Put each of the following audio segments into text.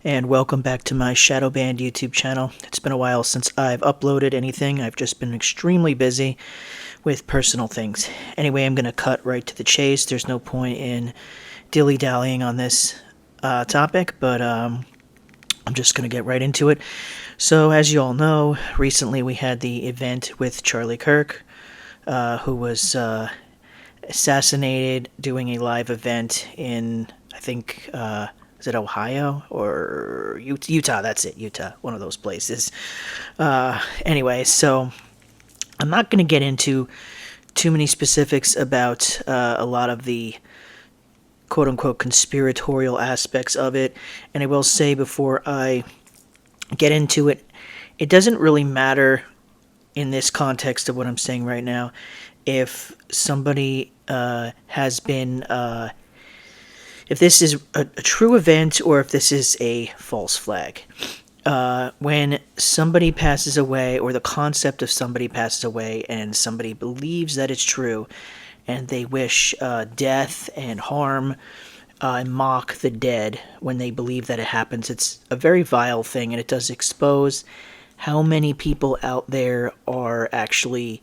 and welcome back to my Shadow Band YouTube channel. It's been a while since I've uploaded anything. I've just been extremely busy with personal things. Anyway, I'm going to cut right to the chase. There's no point in dilly-dallying on this topic, but I'm just going to get right into it. So, as you all know, recently we had the event with Charlie Kirk, who was assassinated doing a live event in, I think, is it Ohio or Utah? That's it, Utah, one of those places. Anyway, so I'm not going to get into too many specifics about a lot of the quote-unquote conspiratorial aspects of it, and I will say before I get into it, it doesn't really matter in this context of what I'm saying right now if somebody has been if this is a true event or if this is a false flag. When somebody passes away, or the concept of somebody passes away, and somebody believes that it's true, and they wish death and harm and mock the dead when they believe that it happens, it's a very vile thing, and it does expose how many people out there are actually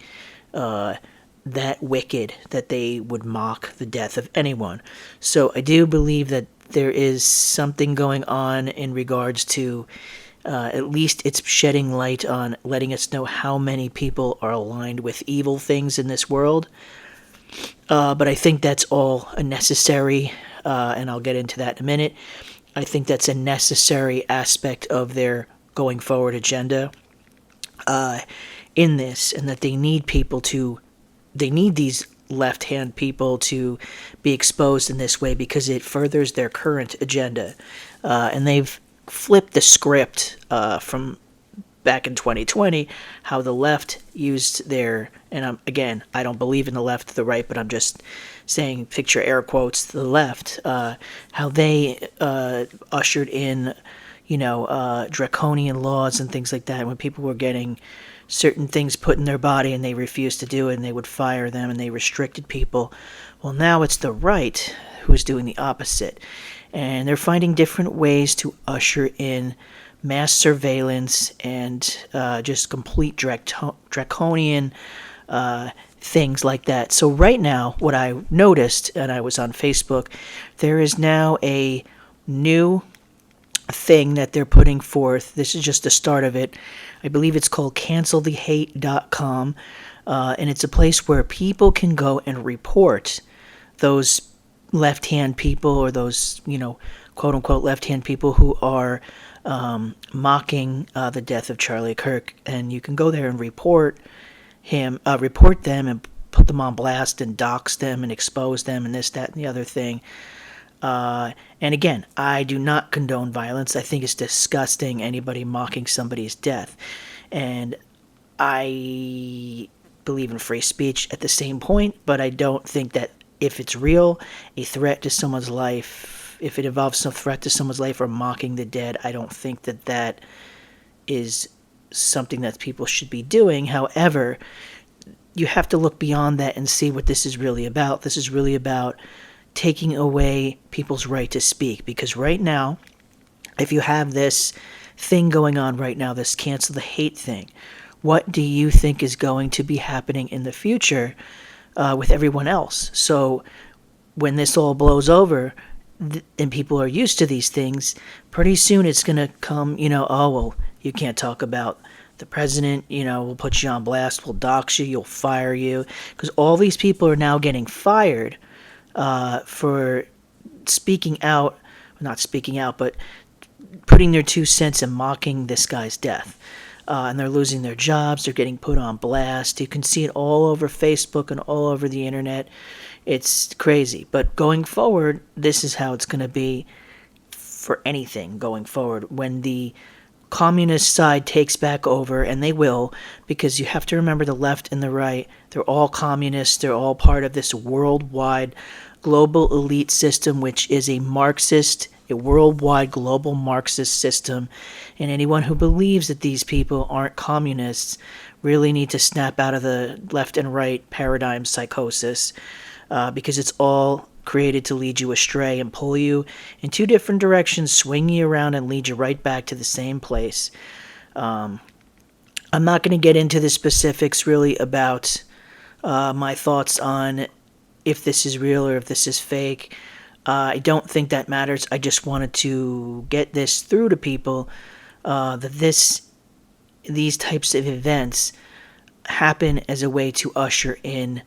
that wicked that they would mock the death of anyone. So I do believe that there is something going on in regards to at least it's shedding light on letting us know how many people are aligned with evil things in this world. But I think that's all a necessary, and I'll get into that in a minute. I think that's a necessary aspect of their going forward agenda in this, and that they need these left-hand people to be exposed in this way because it furthers their current agenda. And they've flipped the script from back in 2020, how the left used their, and again, I don't believe in the left or the right, but I'm just saying, picture air quotes, the left, how they ushered in, draconian laws and things like that when people were getting certain things put in their body and they refused to do it, and they would fire them and they restricted people. Well, now it's the right who's doing the opposite, and they're finding different ways to usher in mass surveillance and just complete draconian things like that. So right now, what I noticed, and I was on Facebook, there is now a new thing that they're putting forth. This is just the start of it. I believe it's called cancelthehate.com, and it's a place where people can go and report those left-hand people, or those, quote-unquote left-hand people who are mocking the death of Charlie Kirk. And you can go there and report them and put them on blast and dox them and expose them and this, that, and the other thing. And again, I do not condone violence. I think it's disgusting, anybody mocking somebody's death. And I believe in free speech at the same point, but I don't think that if it's real, a threat to someone's life, if it involves some threat to someone's life or mocking the dead, I don't think that that is something that people should be doing. However, you have to look beyond that and see what this is really about. This is really about taking away people's right to speak, because right now, if you have this thing going on right now, this cancel the hate thing, what do you think is going to be happening in the future with everyone else? So when this all blows over and people are used to these things, pretty soon it's going to come, oh, well, you can't talk about the president, we'll put you on blast, we'll dox you, you'll fire you, because all these people are now getting fired for speaking out, not speaking out, but putting their 2 cents and mocking this guy's death. And they're losing their jobs, they're getting put on blast. You can see it all over Facebook and all over the internet. It's crazy. But going forward, this is how it's going to be for anything going forward. When the communist side takes back over, and they will, because you have to remember the left and the right, they're all communists, they're all part of this worldwide global elite system, which is a Marxist, a worldwide global Marxist system. And anyone who believes that these people aren't communists really need to snap out of the left and right paradigm psychosis, because it's all created to lead you astray and pull you in two different directions, swing you around, and lead you right back to the same place. I'm not going to get into the specifics really about my thoughts on if this is real or if this is fake. I don't think that matters. I just wanted to get this through to people, that these types of events happen as a way to usher in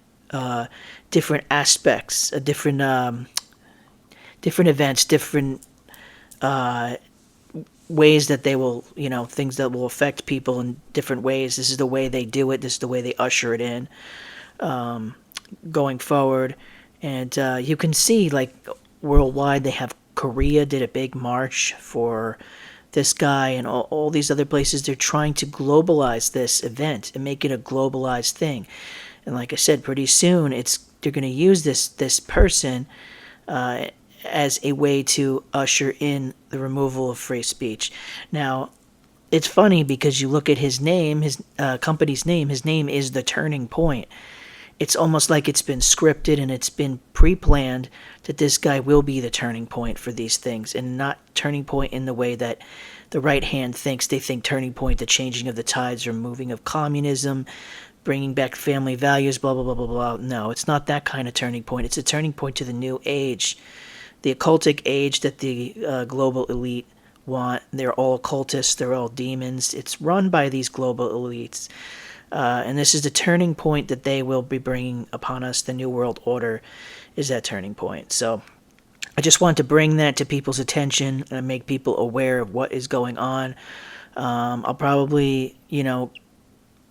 different aspects, different events, different ways that they will, things that will affect people in different ways. This is the way they do it. This is the way they usher it in going forward. And you can see, like, worldwide, they have Korea did a big march for this guy, and all these other places. They're trying to globalize this event and make it a globalized thing. And like I said, pretty soon they're going to use this person as a way to usher in the removal of free speech. Now, it's funny because you look at his name, his company's name. His name is The Turning Point. It's almost like it's been scripted and it's been pre-planned that this guy will be the turning point for these things, and not turning point in the way that the right hand thinks. They think turning point, the changing of the tides, removing of communism, bringing back family values, blah, blah, blah, blah, blah. No, it's not that kind of turning point. It's a turning point to the new age, the occultic age that the global elite want. They're all occultists. They're all demons. It's run by these global elites. And this is the turning point that they will be bringing upon us. The New World Order is that turning point. So I just want to bring that to people's attention and make people aware of what is going on. I'll probably,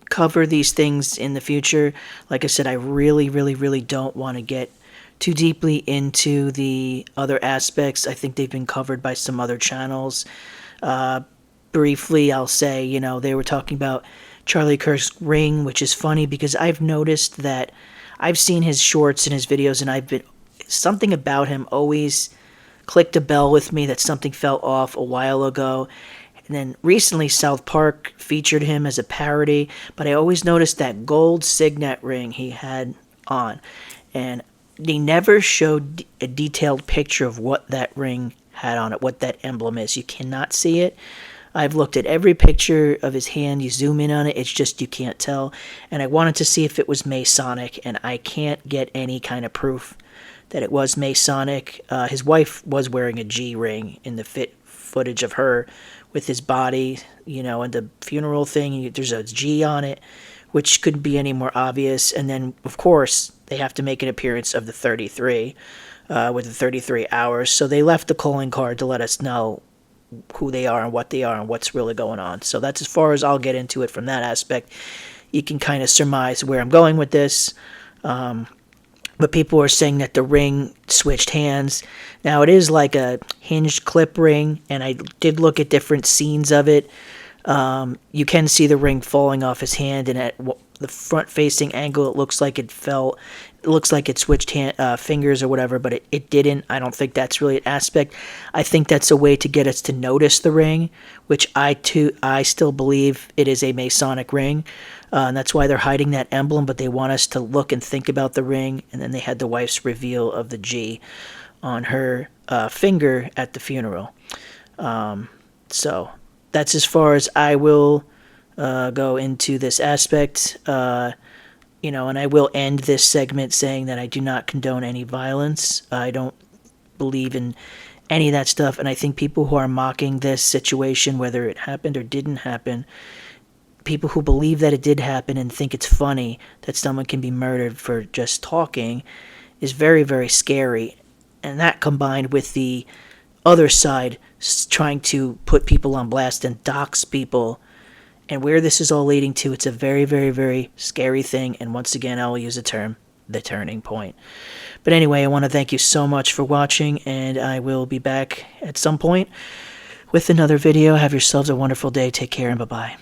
cover these things in the future. Like I said, I really, really, really don't want to get too deeply into the other aspects. I think they've been covered by some other channels. Briefly, I'll say, they were talking about Charlie Kirk's ring, which is funny because I've noticed that I've seen his shorts and his videos, and something about him always clicked a bell with me that something felt off a while ago. And then recently South Park featured him as a parody, but I always noticed that gold signet ring he had on, and they never showed a detailed picture of what that ring had on it, what that emblem is. You cannot see it. I've looked at every picture of his hand. You zoom in on it, it's just you can't tell. And I wanted to see if it was Masonic, and I can't get any kind of proof that it was Masonic. His wife was wearing a G ring in the footage of her with his body, and the funeral thing. There's a G on it, which couldn't be any more obvious. And then, of course, they have to make an appearance of the 33 with the 33 hours. So they left the calling card to let us know who they are and what they are and what's really going on. So that's as far as I'll get into it from that aspect. You can kind of surmise where I'm going with this. But people are saying that the ring switched hands. Now, it is like a hinged clip ring, and I did look at different scenes of it. You can see the ring falling off his hand, and at the front-facing angle, it looks like it fell. It looks like it switched fingers or whatever, but it didn't. I don't think that's really an aspect. I think that's a way to get us to notice the ring, which I still believe it is a Masonic ring. And that's why they're hiding that emblem, but they want us to look and think about the ring. And then they had the wife's reveal of the G on her finger at the funeral. So that's as far as I will go into this aspect. And I will end this segment saying that I do not condone any violence. I don't believe in any of that stuff. And I think people who are mocking this situation, whether it happened or didn't happen, people who believe that it did happen and think it's funny that someone can be murdered for just talking, is very, very scary. And that, combined with the other side trying to put people on blast and dox people, and where this is all leading to, it's a very, very, very scary thing. And once again, I will use the term, the turning point. But anyway, I want to thank you so much for watching, and I will be back at some point with another video. Have yourselves a wonderful day. Take care, and bye-bye.